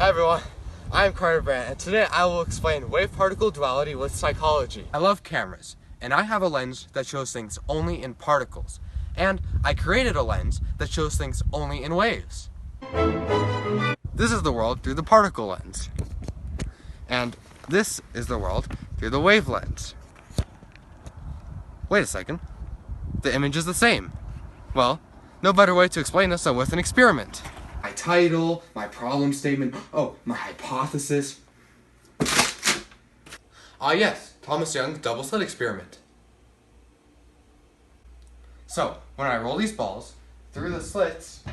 Hi everyone, I'm Carter Brandt, and today I will explain wave-particle duality with psychology. I love cameras, and I have a lens that shows things only in particles, and I created a lens that shows things only in waves. This is the world through the particle lens, and this is the world through the wave lens. Wait a second, the image is the same. Well, no better way to explain this than with an experiment. My title, my problem statement, my hypothesis. Yes, Thomas Young's double slit experiment. So, when I roll these balls through the slits,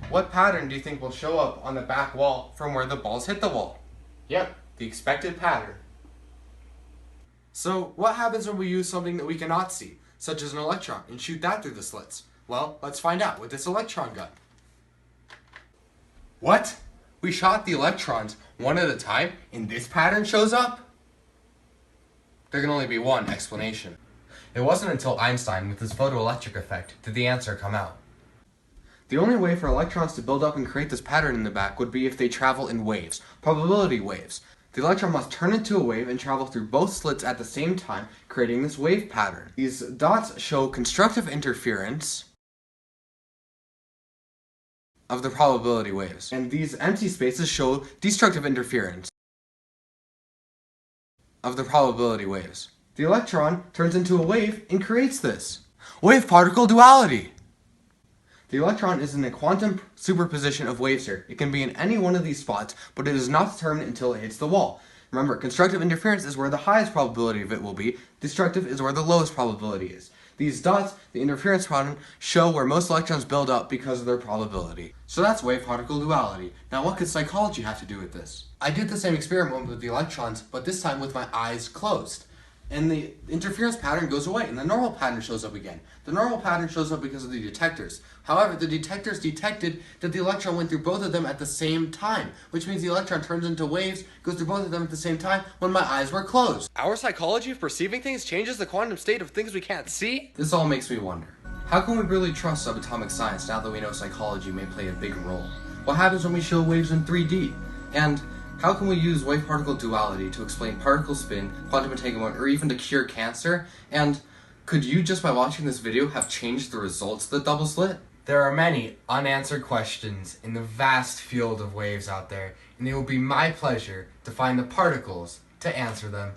what pattern do you think will show up on the back wall from where the balls hit the wall? Yep, the expected pattern. So, what happens when we use something that we cannot see, such as an electron, and shoot that through the slits? Well, let's find out with this electron gun. What? We shot the electrons one at a time, and this pattern shows up? There can only be one explanation. It wasn't until Einstein, with his photoelectric effect, did the answer come out. The only way for electrons to build up and create this pattern in the back would be if they travel in waves, probability waves. The electron must turn into a wave and travel through both slits at the same time, creating this wave pattern. These dots show constructive interference of the probability waves, and these empty spaces show destructive interference of the probability waves. The electron turns into a wave and creates this wave-particle duality. The electron is in a quantum superposition of waves here. It can be in any one of these spots, but it is not determined until it hits the wall. Remember, constructive interference is where the highest probability of it will be. Destructive is where the lowest probability is. These dots, the interference pattern, show where most electrons build up because of their probability. So that's wave-particle duality. Now what could psychology have to do with this? I did the same experiment with the electrons, but this time with my eyes closed. And the interference pattern goes away, and the normal pattern shows up again. The normal pattern shows up because of the detectors. However, the detectors detected that the electron went through both of them at the same time, which means the electron turns into waves, goes through both of them at the same time when my eyes were closed. Our psychology of perceiving things changes the quantum state of things we can't see? This all makes me wonder. How can we really trust subatomic science now that we know psychology may play a big role? What happens when we show waves in 3D? And how can we use wave-particle duality to explain particle spin, quantum entanglement, or even to cure cancer? And could you, just by watching this video, have changed the results of the double slit? There are many unanswered questions in the vast field of waves out there, and it will be my pleasure to find the particles to answer them.